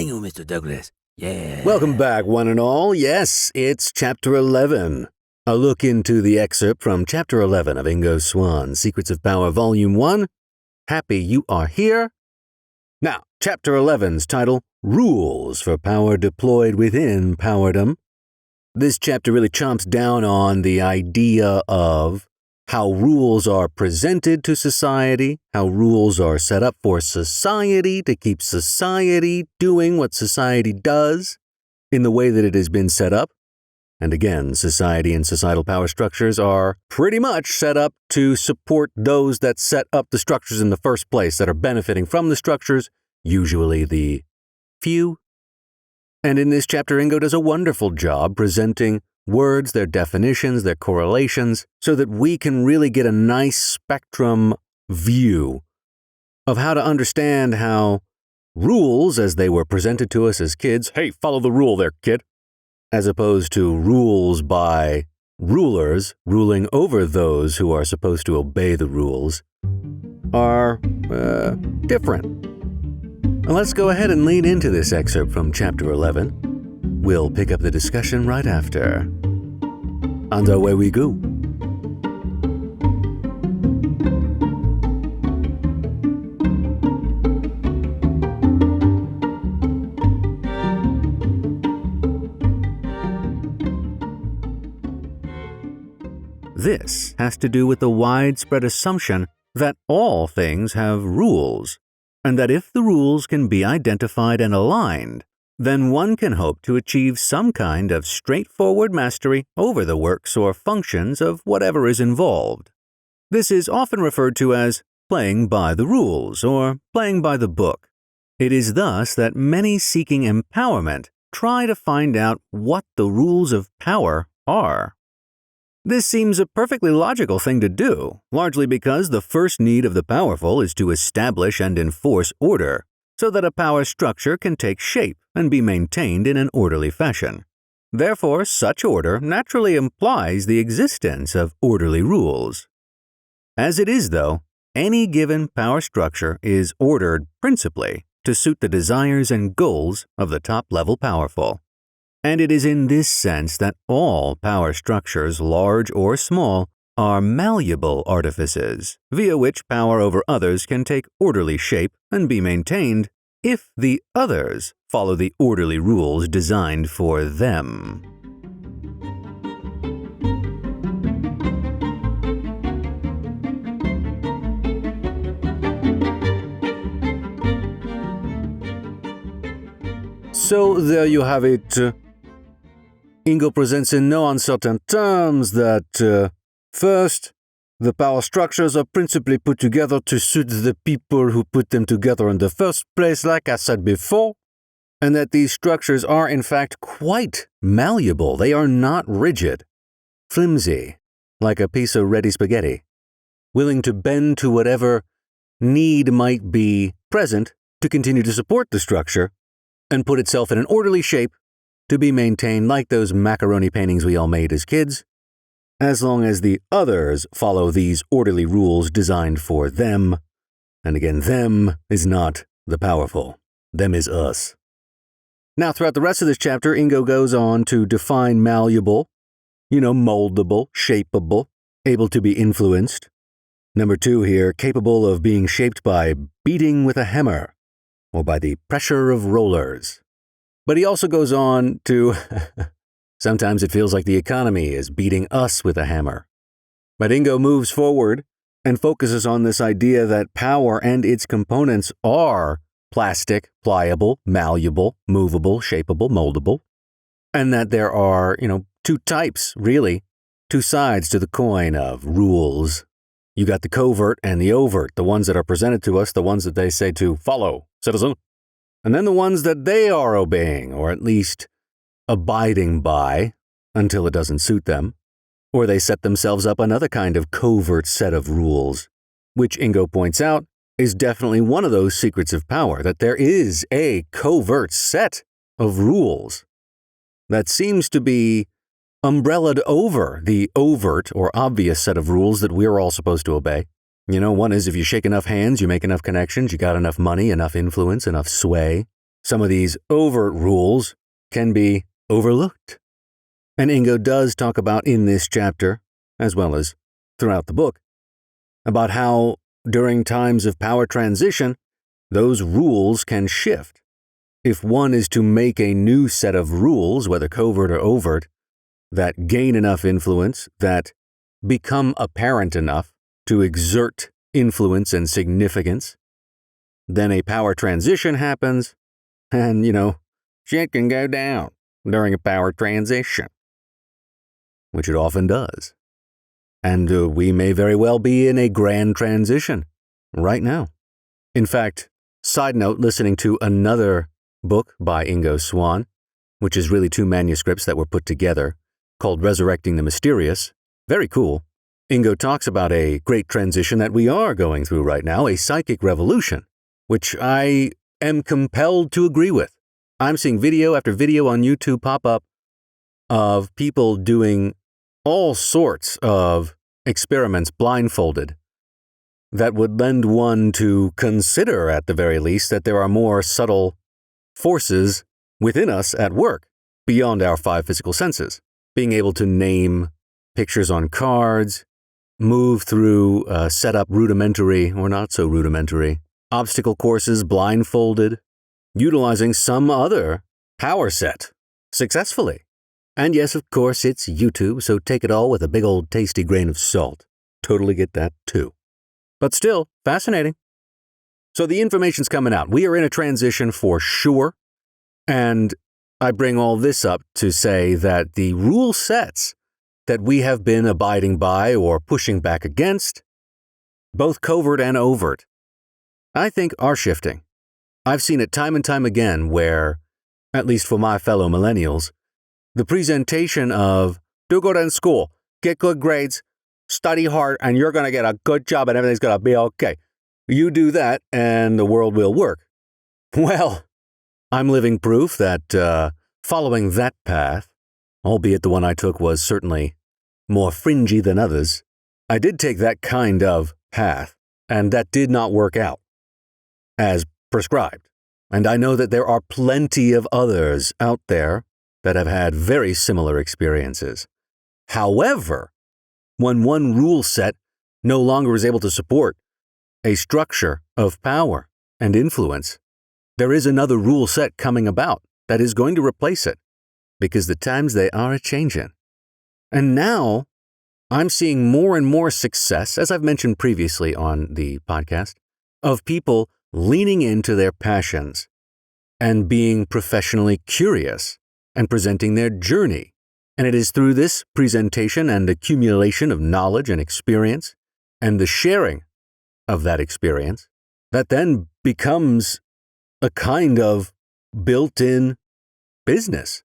Hang on, Mr. Douglas. Yeah. Welcome back, one and all. Yes, it's Chapter 11. A look into the excerpt from Chapter 11 of Ingo Swann, Secrets of Power, Volume 1. Happy you are here. Now, Chapter 11's title, Rules for Power Deployed Within Powerdom. This chapter really chomps down on the idea of how rules are presented to society, how rules are set up for society to keep society doing what society does in the way that it has been set up. And again, society and societal power structures are pretty much set up to support those that set up the structures in the first place, that are benefiting from the structures, usually the few. And in this chapter, Ingo does a wonderful job presenting words, their definitions, their correlations, so that we can really get a nice spectrum view of how to understand how rules, as they were presented to us as kids, hey, follow the rule there, kid, as opposed to rules by rulers ruling over those who are supposed to obey the rules, are different. Let's go ahead and lead into this excerpt from Chapter 11. We'll pick up the discussion right after. And away we go. This has to do with the widespread assumption that all things have rules, and that if the rules can be identified and aligned, then one can hope to achieve some kind of straightforward mastery over the works or functions of whatever is involved. This is often referred to as playing by the rules or playing by the book. It is thus that many seeking empowerment try to find out what the rules of power are. This seems a perfectly logical thing to do, largely because the first need of the powerful is to establish and enforce order, so that a power structure can take shape and be maintained in an orderly fashion. Therefore, such order naturally implies the existence of orderly rules. As it is, though, any given power structure is ordered principally to suit the desires and goals of the top-level powerful. And it is in this sense that all power structures, large or small, are malleable artifices, via which power over others can take orderly shape and be maintained if the others follow the orderly rules designed for them. So there you have it. Ingo presents in no uncertain terms that, first, the power structures are principally put together to suit the people who put them together in the first place, like I said before, and that these structures are in fact quite malleable. They are not rigid, flimsy, like a piece of ready spaghetti, willing to bend to whatever need might be present to continue to support the structure and put itself in an orderly shape to be maintained like those macaroni paintings we all made as kids, as long as the others follow these orderly rules designed for them. And again, them is not the powerful. Them is us. Now, throughout the rest of this chapter, Ingo goes on to define malleable, moldable, shapeable, able to be influenced. Number 2 here, capable of being shaped by beating with a hammer or by the pressure of rollers. But he also goes on to, sometimes it feels like the economy is beating us with a hammer. But Ingo moves forward and focuses on this idea that power and its components are plastic, pliable, malleable, movable, shapeable, moldable, and that there are, two types, really, two sides to the coin of rules. You got the covert and the overt, the ones that are presented to us, the ones that they say to follow, citizen, and then the ones that they are obeying, or at least abiding by, until it doesn't suit them, or they set themselves up another kind of covert set of rules, which Ingo points out is definitely one of those secrets of power, that there is a covert set of rules that seems to be umbrellaed over the overt or obvious set of rules that we're all supposed to obey. One is if you shake enough hands, you make enough connections, you got enough money, enough influence, enough sway, some of these overt rules can be overlooked. And Ingo does talk about in this chapter, as well as throughout the book, about how during times of power transition, those rules can shift. If one is to make a new set of rules, whether covert or overt, that gain enough influence, that become apparent enough to exert influence and significance, then a power transition happens, and, shit can go down during a power transition, which it often does. And we may very well be in a grand transition right now. In fact, side note, listening to another book by Ingo Swann, which is really 2 manuscripts that were put together, called Resurrecting the Mysterious. Very cool. Ingo talks about a great transition that we are going through right now, a psychic revolution, which I am compelled to agree with. I'm seeing video after video on YouTube pop up of people doing all sorts of experiments blindfolded that would lend one to consider, at the very least, that there are more subtle forces within us at work beyond our 5 physical senses. Being able to name pictures on cards, move through set up rudimentary or not so rudimentary obstacle courses blindfolded, utilizing some other power set successfully. And yes, of course, it's YouTube, so take it all with a big old tasty grain of salt. Totally get that too. But still, fascinating. So the information's coming out. We are in a transition for sure. And I bring all this up to say that the rule sets that we have been abiding by or pushing back against, both covert and overt, I think are shifting. I've seen it time and time again where, at least for my fellow millennials, the presentation of, do good in school, get good grades, study hard, and you're going to get a good job and everything's going to be okay. You do that and the world will work. Well, I'm living proof that following that path, albeit the one I took was certainly more fringy than others, I did take that kind of path, and that did not work out as prescribed. And I know that there are plenty of others out there that have had very similar experiences. However, when one rule set no longer is able to support a structure of power and influence, there is another rule set coming about that is going to replace it, because the times they are a-changin'. And now, I'm seeing more and more success, as I've mentioned previously on the podcast, of people leaning into their passions and being professionally curious and presenting their journey. And it is through this presentation and accumulation of knowledge and experience and the sharing of that experience that then becomes a kind of built-in business,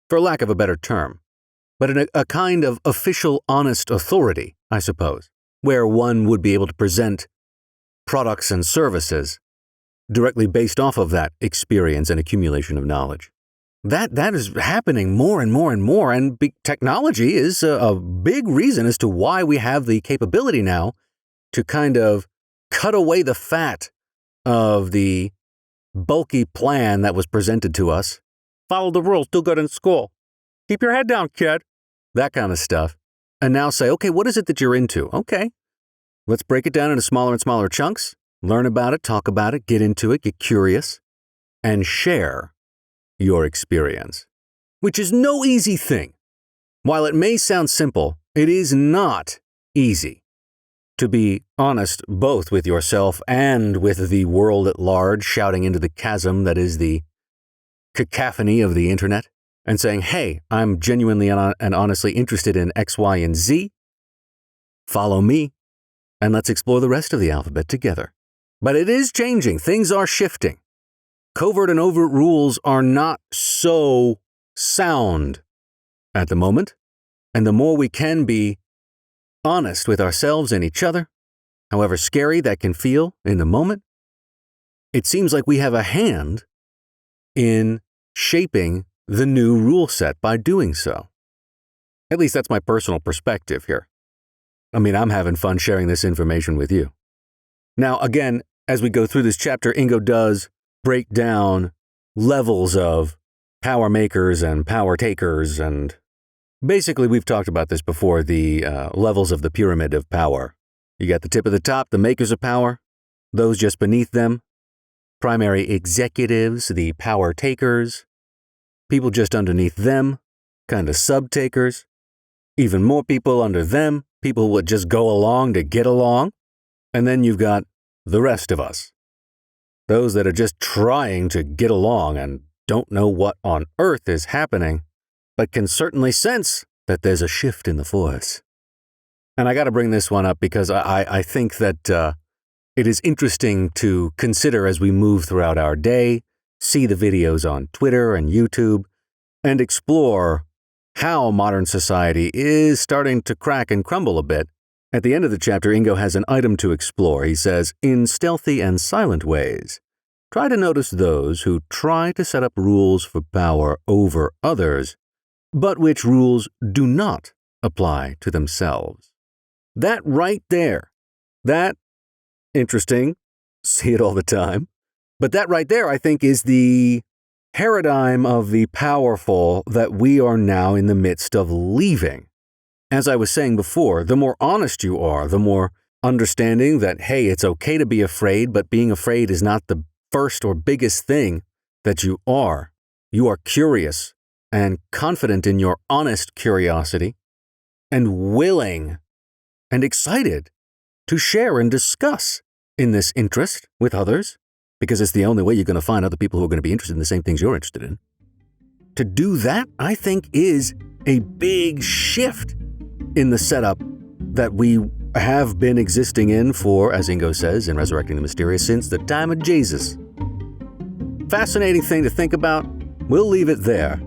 for lack of a better term, but a kind of official honest authority, I suppose, where one would be able to present products and services directly based off of that experience and accumulation of knowledge. That is happening more and more and more, and technology is a big reason as to why we have the capability now to kind of cut away the fat of the bulky plan that was presented to us. Follow the rules, do good in school. Keep your head down, kid. That kind of stuff. And now say, okay, what is it that you're into? Okay, let's break it down into smaller and smaller chunks, learn about it, talk about it, get into it, get curious, and share your experience, which is no easy thing. While it may sound simple, it is not easy to be honest both with yourself and with the world at large, shouting into the chasm that is the cacophony of the internet, and saying, hey, I'm genuinely and honestly interested in X, Y, and Z. Follow me, and let's explore the rest of the alphabet together. But it is changing. Things are shifting. Covert and overt rules are not so sound at the moment, and the more we can be honest with ourselves and each other, however scary that can feel in the moment, it seems like we have a hand in shaping the new rule set by doing so. At least that's my personal perspective here. I mean, I'm having fun sharing this information with you. Now, again, as we go through this chapter, Ingo does break down levels of power makers and power takers, and basically we've talked about this before, the levels of the pyramid of power. You got the tip of the top, the makers of power, those just beneath them, primary executives, the power takers, people just underneath them, kind of sub-takers, even more people under them, people who would just go along to get along, and then you've got the rest of us. Those that are just trying to get along and don't know what on earth is happening, but can certainly sense that there's a shift in the force. And I got to bring this one up because I think that it is interesting to consider as we move throughout our day, see the videos on Twitter and YouTube, and explore how modern society is starting to crack and crumble a bit. At the end of the chapter, Ingo has an item to explore. He says, in stealthy and silent ways, try to notice those who try to set up rules for power over others, but which rules do not apply to themselves. That right there, that, interesting, see it all the time, but that right there, I think, is the paradigm of the powerful that we are now in the midst of leaving. As I was saying before, the more honest you are, the more understanding that, hey, it's okay to be afraid, but being afraid is not the first or biggest thing that you are. You are curious and confident in your honest curiosity and willing and excited to share and discuss in this interest with others, because it's the only way you're going to find other people who are going to be interested in the same things you're interested in. To do that, I think, is a big shift in the setup that we have been existing in for, as Ingo says in Resurrecting the Mysterious, since the time of Jesus. Fascinating thing to think about. We'll leave it there.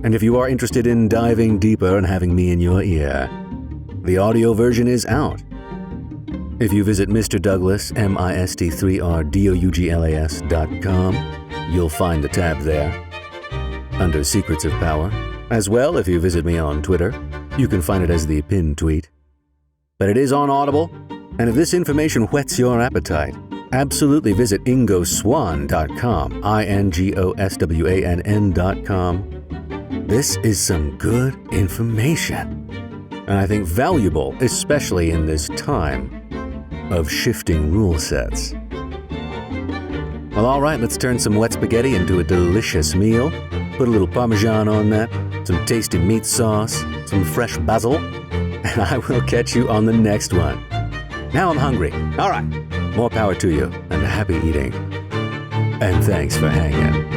And if you are interested in diving deeper and having me in your ear, the audio version is out. If you visit Mr. Douglas, MIST3RDOUGLAS.com, you'll find the tab there, under Secrets of Power. As well, if you visit me on Twitter, you can find it as the pinned tweet. But it is on Audible, and if this information whets your appetite, absolutely visit ingoswann.com, INGOSWANN.com. This is some good information, and I think valuable, especially in this time of shifting rule sets. Well, all right, let's turn some wet spaghetti into a delicious meal. Put a little Parmesan on that, some tasty meat sauce, some fresh basil, and I will catch you on the next one. Now I'm hungry. All right, more power to you, and happy eating. And thanks for hanging.